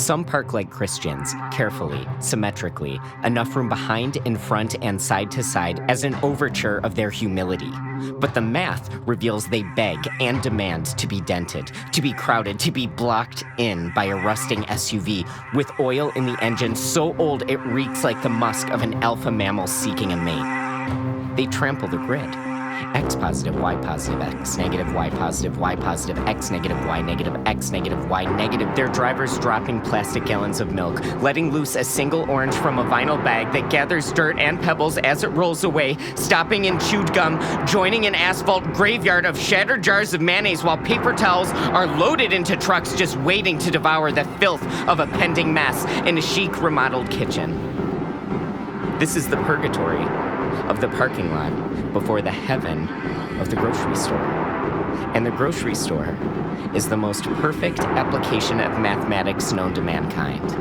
Some park like Christians, carefully, symmetrically, enough room behind, in front, and side to side as an overture of their humility. But the math reveals they beg and demand to be dented, to be crowded, to be blocked in by a rusting SUV with oil in the engine so old it reeks like the musk of an alpha mammal seeking a mate. They trample the grid. X positive, Y positive, X negative, Y positive, Y positive, X negative, Y negative, X negative, Y negative. Their drivers dropping plastic gallons of milk, letting loose a single orange from a vinyl bag that gathers dirt and pebbles as it rolls away, stopping in chewed gum, joining an asphalt graveyard of shattered jars of mayonnaise while paper towels are loaded into trucks just waiting to devour the filth of a pending mess in a chic remodeled kitchen. This is the purgatory of the parking lot before the heaven of the grocery store. And the grocery store is the most perfect application of mathematics known to mankind.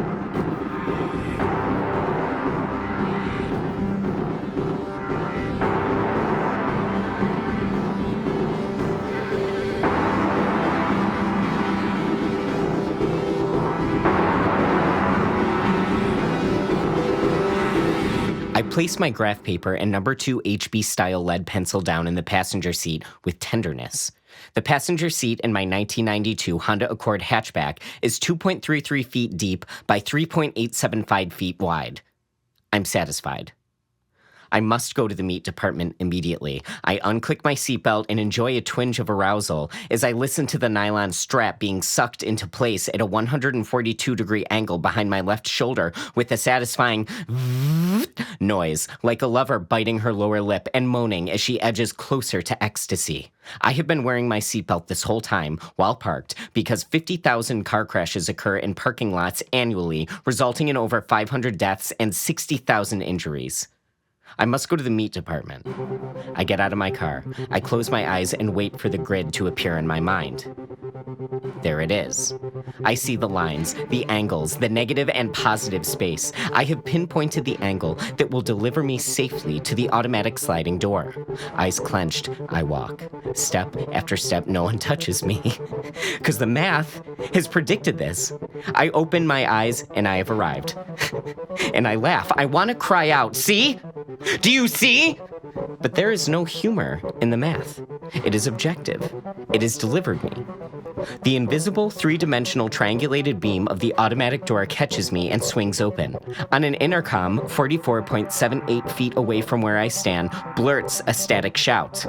I placed my graph paper and number 2 HB-style lead pencil down in the passenger seat with tenderness. The passenger seat in my 1992 Honda Accord hatchback is 2.33 feet deep by 3.875 feet wide. I'm satisfied. I must go to the meat department immediately. I unclick my seatbelt and enjoy a twinge of arousal as I listen to the nylon strap being sucked into place at a 142-degree angle behind my left shoulder with a satisfying noise, like a lover biting her lower lip and moaning as she edges closer to ecstasy. I have been wearing my seatbelt this whole time while parked because 50,000 car crashes occur in parking lots annually, resulting in over 500 deaths and 60,000 injuries. I must go to the meat department. I get out of my car. I close my eyes and wait for the grid to appear in my mind. There it is. I see the lines, the angles, the negative and positive space. I have pinpointed the angle that will deliver me safely to the automatic sliding door. Eyes clenched, I walk. Step after step, no one touches me. Because the math has predicted this. I open my eyes and I have arrived. And I laugh. I want to cry out, see? Do you see? But there is no humor in the math. It is objective. It is delivered me. The invisible three-dimensional triangulated beam of the automatic door catches me and swings open. On an intercom, 44.78 feet away from where I stand, blurts a static shout.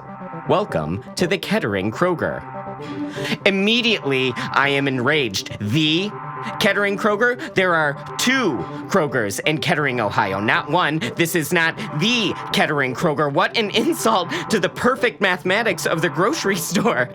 Welcome to the Kettering Kroger. Immediately, I am enraged. The Kettering Kroger? There are 2 Krogers in Kettering, Ohio, not one. This is not the Kettering Kroger. What an insult to the perfect mathematics of the grocery store.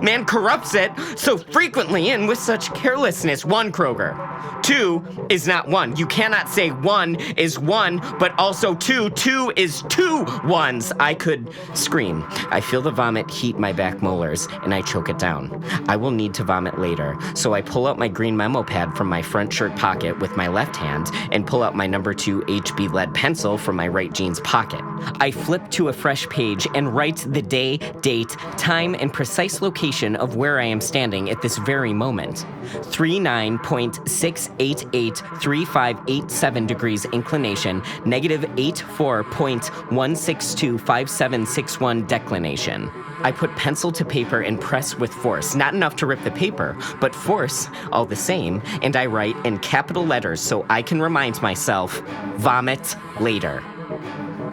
Man corrupts it so frequently and with such carelessness. 1 Kroger. 2 is not 1. You cannot say 1 is 1, but also 2. 2 is 2 ones. I could scream. I feel the vomit heat my back molars, and I choke it down. I will need to vomit later, so I pull out my green memo pad from my front shirt pocket with my left hand and pull out my number 2 HB lead pencil from my right jeans pocket. I flip to a fresh page and write the day, date, time, and precise location of where I am standing at this very moment. 39.6883587 degrees inclination, negative 84.1625761 declination. I put pencil to paper and press with force, not enough to rip the paper, but force all the same, and I write in capital letters so I can remind myself, vomit later.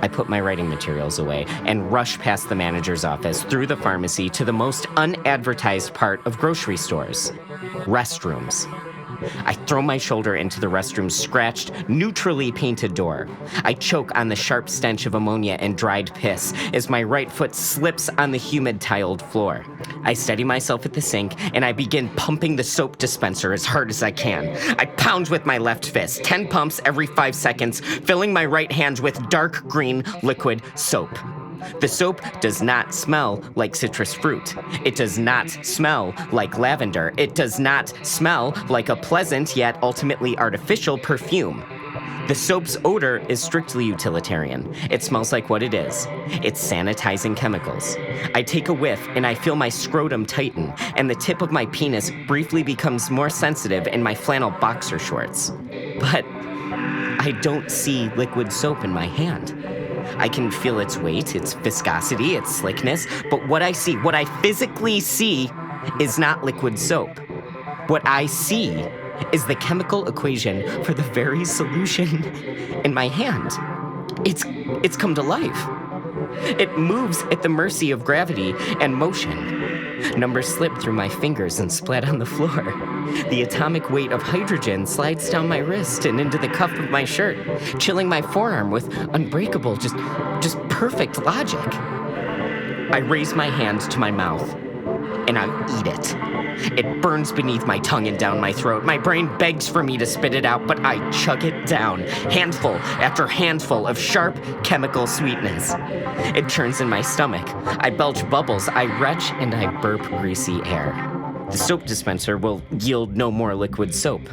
I put my writing materials away and rush past the manager's office, through the pharmacy, to the most unadvertised part of grocery stores, restrooms. I throw my shoulder into the restroom's scratched, neutrally painted door. I choke on the sharp stench of ammonia and dried piss as my right foot slips on the humid tiled floor. I steady myself at the sink and I begin pumping the soap dispenser as hard as I can. I pound with my left fist, 10 pumps every 5 seconds, filling my right hand with dark green liquid soap. The soap does not smell like citrus fruit. It does not smell like lavender. It does not smell like a pleasant yet ultimately artificial perfume. The soap's odor is strictly utilitarian. It smells like what it is. It's sanitizing chemicals. I take a whiff and I feel my scrotum tighten, and the tip of my penis briefly becomes more sensitive in my flannel boxer shorts. But I don't see liquid soap in my hand. I can feel its weight, its viscosity, its slickness, but what I physically see, is not liquid soap. What I see is the chemical equation for the very solution in my hand. It's come to life. It moves at the mercy of gravity and motion. Numbers slip through my fingers and splat on the floor. The atomic weight of hydrogen slides down my wrist and into the cuff of my shirt, chilling my forearm with unbreakable, just perfect logic. I raise my hand to my mouth, and I eat it. It burns beneath my tongue and down my throat. My brain begs for me to spit it out, but I chug it down, handful after handful of sharp chemical sweetness. It churns in my stomach. I belch bubbles, I retch, and I burp greasy air. The soap dispenser will yield no more liquid soap.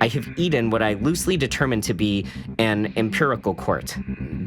I have eaten what I loosely determined to be an empirical quart.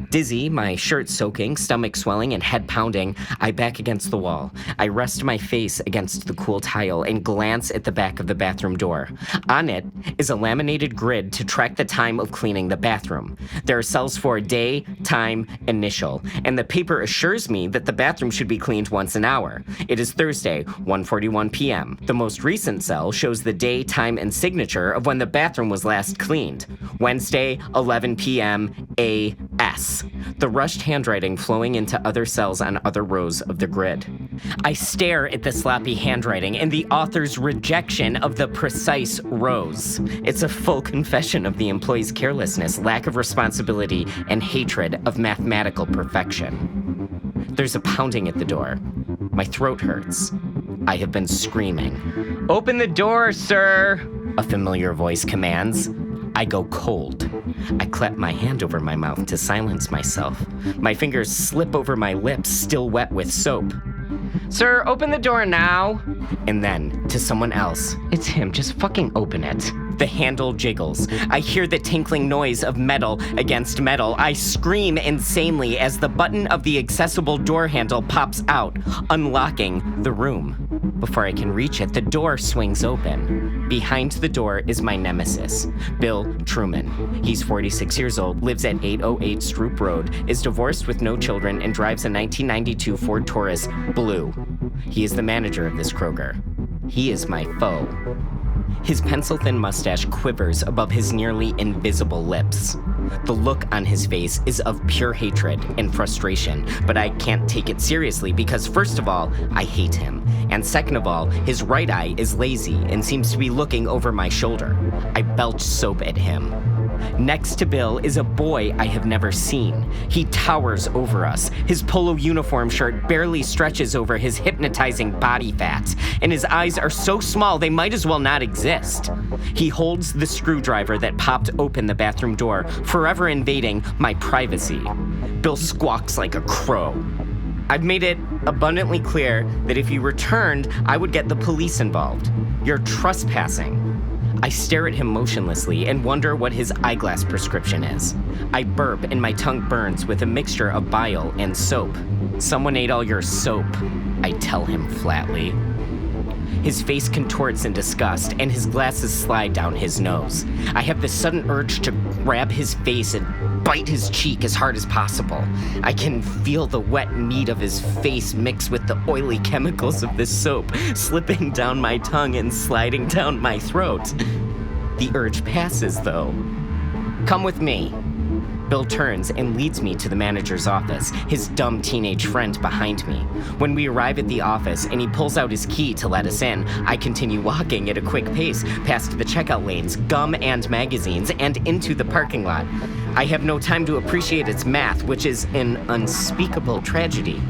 Dizzy, my shirt soaking, stomach swelling, and head pounding, I back against the wall. I rest my face against the cool tile and glance at the back of the bathroom door. On it is a laminated grid to track the time of cleaning the bathroom. There are cells for day, time, initial, and the paper assures me that the bathroom should be cleaned once an hour. It is Thursday, 1:41 p.m. The most recent cell shows the day, time, and signature of when the bathroom was last cleaned. Wednesday, 11 p.m. A.S. The rushed handwriting flowing into other cells on other rows of the grid. I stare at the sloppy handwriting and the author's rejection of the precise rows. It's a full confession of the employee's carelessness, lack of responsibility, and hatred of mathematical perfection. There's a pounding at the door. My throat hurts. I have been screaming. "Open the door, sir!" a familiar voice commands. I go cold. I clap my hand over my mouth to silence myself. My fingers slip over my lips, still wet with soap. "Sir, open the door now!" And then, to someone else, "It's him, just fucking open it." The handle jiggles. I hear the tinkling noise of metal against metal. I scream insanely as the button of the accessible door handle pops out, unlocking the room. Before I can reach it, the door swings open. Behind the door is my nemesis, Bill Truman. He's 46 years old, lives at 808 Stroop Road, is divorced with no children, and drives a 1992 Ford Taurus Blue. He is the manager of this Kroger. He is my foe. His pencil-thin mustache quivers above his nearly invisible lips. The look on his face is of pure hatred and frustration, but I can't take it seriously because, first of all, I hate him, and second of all, his right eye is lazy and seems to be looking over my shoulder. I belch soap at him. Next to Bill is a boy I have never seen. He towers over us. His polo uniform shirt barely stretches over his hypnotizing body fat, and his eyes are so small they might as well not exist. He holds the screwdriver that popped open the bathroom door, forever invading my privacy. Bill squawks like a crow. I've made it abundantly clear that if you returned, I would get the police involved. You're trespassing. I stare at him motionlessly and wonder what his eyeglass prescription is. I burp and my tongue burns with a mixture of bile and soap. "Someone ate all your soap," I tell him flatly. His face contorts in disgust and his glasses slide down his nose. I have the sudden urge to grab his face and bite his cheek as hard as possible. I can feel the wet meat of his face mixed with the oily chemicals of the soap slipping down my tongue and sliding down my throat. The urge passes, though. "Come with me." Bill turns and leads me to the manager's office, his dumb teenage friend behind me. When we arrive at the office and he pulls out his key to let us in, I continue walking at a quick pace past the checkout lanes, gum and magazines, and into the parking lot. I have no time to appreciate its math, which is an unspeakable tragedy.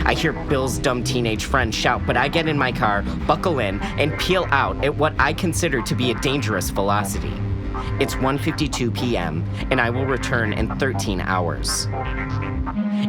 I hear Bill's dumb teenage friend shout, but I get in my car, buckle in, and peel out at what I consider to be a dangerous velocity. It's 1:52 p.m., and I will return in 13 hours.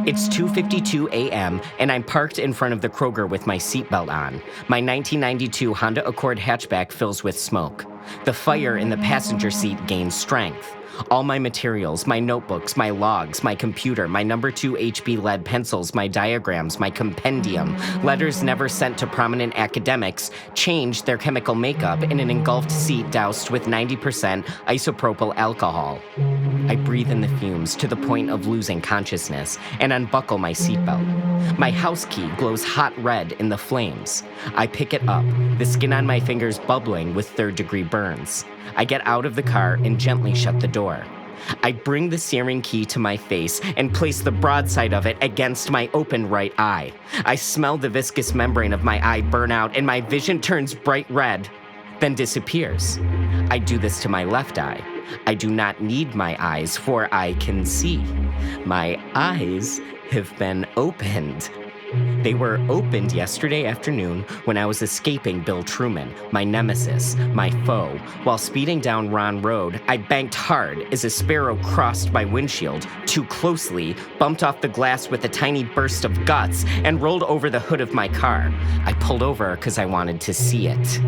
It's 2:52 a.m., and I'm parked in front of the Kroger with my seatbelt on. My 1992 Honda Accord hatchback fills with smoke. The fire in the passenger seat gains strength. All my materials, my notebooks, my logs, my computer, my number 2 HB lead pencils, my diagrams, my compendium, letters never sent to prominent academics, changed their chemical makeup in an engulfed seat doused with 90% isopropyl alcohol. I breathe in the fumes to the point of losing consciousness and unbuckle my seatbelt. My house key glows hot red in the flames. I pick it up, the skin on my fingers bubbling with third-degree burns. I get out of the car and gently shut the door. I bring the steering key to my face and place the broadside of it against my open right eye. I smell the viscous membrane of my eye burn out and my vision turns bright red, then disappears. I do this to my left eye. I do not need my eyes, for I can see. My eyes have been opened. They were opened yesterday afternoon when I was escaping Bill Truman, my nemesis, my foe. While speeding down Ron Road, I banked hard as a sparrow crossed my windshield too closely, bumped off the glass with a tiny burst of guts, and rolled over the hood of my car. I pulled over because I wanted to see it.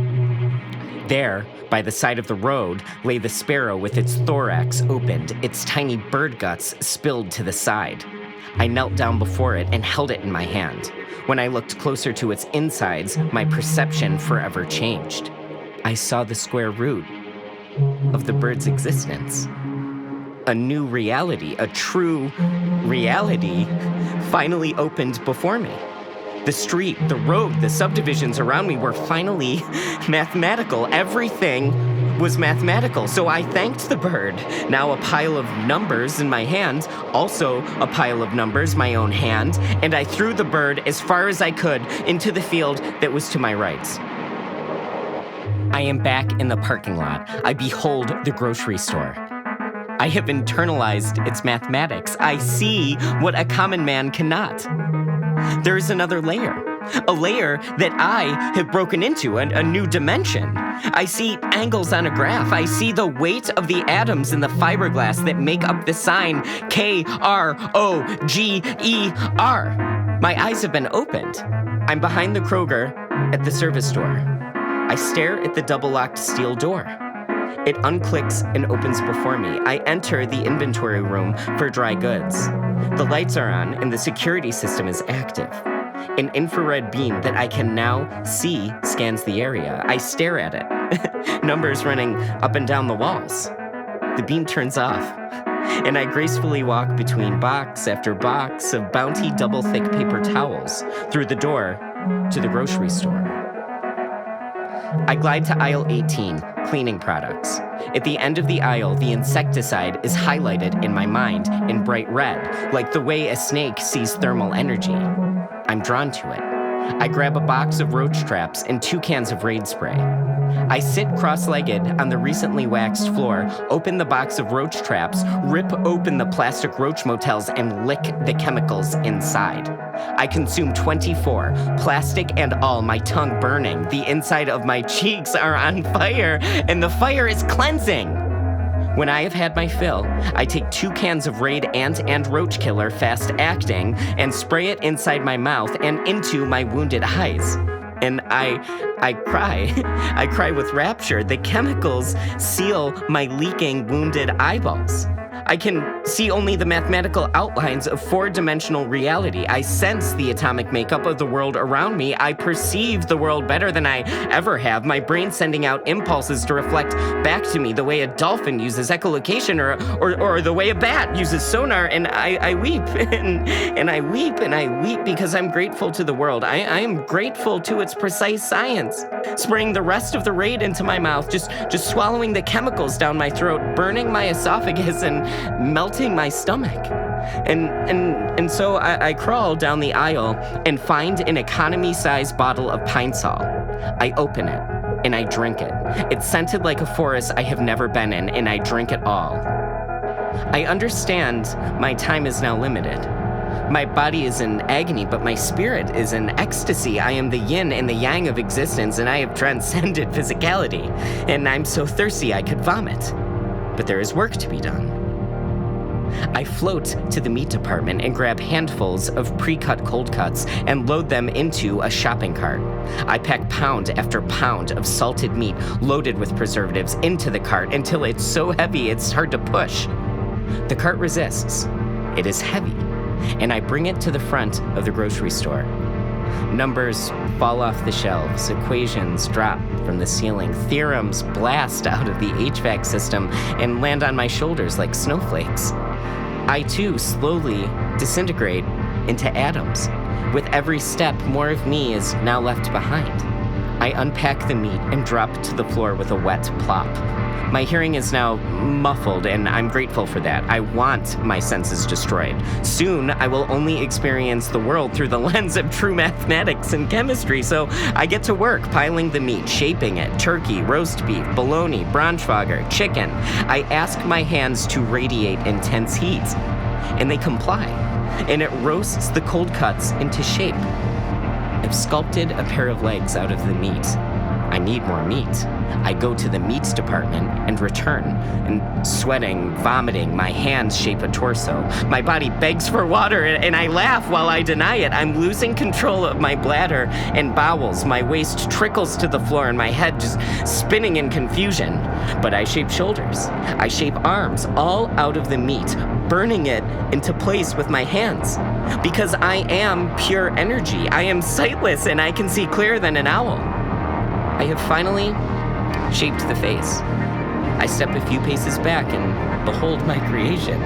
There, by the side of the road, lay the sparrow with its thorax opened, its tiny bird guts spilled to the side. I knelt down before it and held it in my hand. When I looked closer to its insides, my perception forever changed. I saw the square root of the bird's existence. A new reality, a true reality, finally opened before me. The street, the road, the subdivisions around me were finally mathematical. Everything was mathematical, so I thanked the bird. Now a pile of numbers in my hand, also a pile of numbers, my own hand, and I threw the bird as far as I could into the field that was to my right. I am back in the parking lot. I behold the grocery store. I have internalized its mathematics. I see what a common man cannot. There is another layer, a layer that I have broken into, a new dimension. I see angles on a graph. I see the weight of the atoms in the fiberglass that make up the sign K-R-O-G-E-R. My eyes have been opened. I'm behind the Kroger at the service door. I stare at the double-locked steel door. It unclicks and opens before me. I enter the inventory room for dry goods. The lights are on and the security system is active. An infrared beam that I can now see scans the area. I stare at it. Numbers running up and down the walls. The beam turns off, and I gracefully walk between box after box of Bounty double-thick paper towels through the door to the grocery store. I glide to aisle 18, cleaning products. At the end of the aisle, the insecticide is highlighted in my mind in bright red, like the way a snake sees thermal energy. I'm drawn to it. I grab a box of roach traps and 2 cans of Raid spray. I sit cross-legged on the recently waxed floor, open the box of roach traps, rip open the plastic roach motels, and lick the chemicals inside. I consume 24, plastic and all, my tongue burning. The inside of my cheeks are on fire, and the fire is cleansing. When I have had my fill, I take 2 cans of Raid Ant and Roach Killer fast acting and spray it inside my mouth and into my wounded eyes. And I cry. I cry with rapture. The chemicals seal my leaking, wounded eyeballs. I can see only the mathematical outlines of 4-dimensional reality. I sense the atomic makeup of the world around me. I perceive the world better than I ever have. My brain sending out impulses to reflect back to me the way a dolphin uses echolocation or the way a bat uses sonar. And I weep and I weep and I weep because I'm grateful to the world. I am grateful to its precise science. Spraying the rest of the Raid into my mouth, just swallowing the chemicals down my throat, burning my esophagus and melting my stomach. And so I crawl down the aisle and find an economy-sized bottle of Pine Sol. I open it and I drink it. It's scented like a forest I have never been in, and I drink it all. I understand my time is now limited. My body is in agony, but my spirit is in ecstasy. I am the yin and the yang of existence, and I have transcended physicality. And I'm so thirsty I could vomit. But there is work to be done. I float to the meat department and grab handfuls of pre-cut cold cuts and load them into a shopping cart. I pack pound after pound of salted meat loaded with preservatives into the cart until it's so heavy it's hard to push. The cart resists. It is heavy, and I bring it to the front of the grocery store. Numbers fall off the shelves, equations drop from the ceiling, theorems blast out of the HVAC system and land on my shoulders like snowflakes. I too slowly disintegrate into atoms. With every step, more of me is now left behind. I unpack the meat and drop to the floor with a wet plop. My hearing is now muffled, and I'm grateful for that. I want my senses destroyed. Soon, I will only experience the world through the lens of true mathematics and chemistry, so I get to work piling the meat, shaping it: turkey, roast beef, bologna, Braunschweiger, chicken. I ask my hands to radiate intense heat, and they comply, and it roasts the cold cuts into shape. I've sculpted a pair of legs out of the meat. I need more meat. I go to the meats department and return, and sweating, vomiting, my hands shape a torso. My body begs for water, and I laugh while I deny it. I'm losing control of my bladder and bowels. My waist trickles to the floor, and my head just spinning in confusion. But I shape shoulders. I shape arms, all out of the meat, burning it into place with my hands. Because I am pure energy. I am sightless, and I can see clearer than an owl. I have finally shaped the face. I step a few paces back and behold my creation.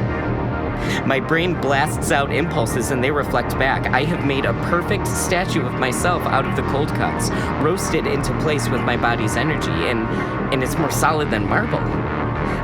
My brain blasts out impulses and they reflect back. I have made a perfect statue of myself out of the cold cuts, roasted into place with my body's energy, and it's more solid than marble.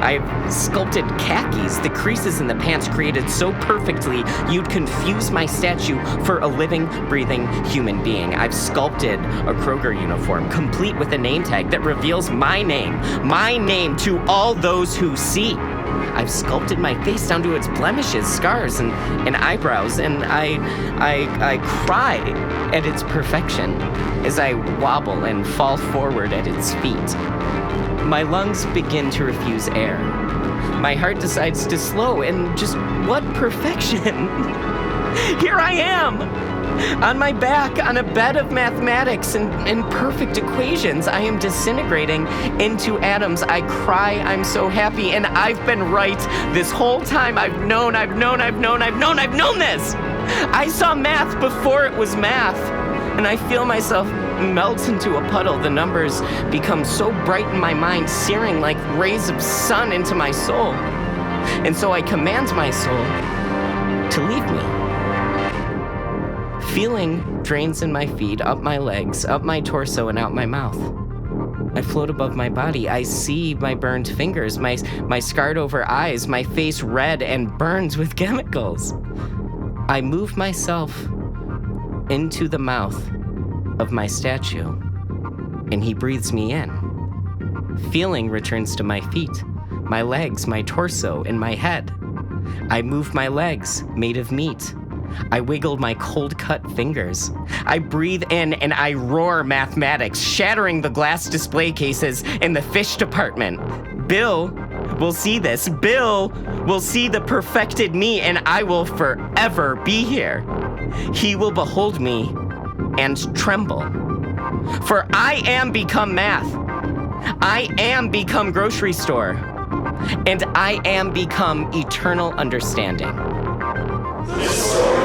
I've sculpted khakis, the creases in the pants created so perfectly you'd confuse my statue for a living, breathing human being. I've sculpted a Kroger uniform, complete with a name tag that reveals my name to all those who see. I've sculpted my face down to its blemishes, scars, and eyebrows, and I cry at its perfection as I wobble and fall forward at its feet. My lungs begin to refuse air. My heart decides to slow, and just what perfection! Here I am! On my back, on a bed of mathematics and perfect equations, I am disintegrating into atoms. I cry, I'm so happy, and I've been right this whole time. I've known this! I saw math before it was math, and I feel myself melt into a puddle. The numbers become so bright in my mind, searing like rays of sun into my soul. And so I command my soul to leave me. Feeling drains in my feet, up my legs, up my torso, and out my mouth. I float above my body. I see my burned fingers, my scarred over eyes, my face red and burned with chemicals. I move myself into the mouth of my statue, and he breathes me in. Feeling returns to my feet, my legs, my torso, and my head. I move my legs, made of meat. I wiggle my cold-cut fingers. I breathe in and I roar mathematics, shattering the glass display cases in the fish department. Bill will see this. Bill will see the perfected me, and I will forever be here. He will behold me and tremble. For I am become math. I am become grocery store. And I am become eternal understanding. This story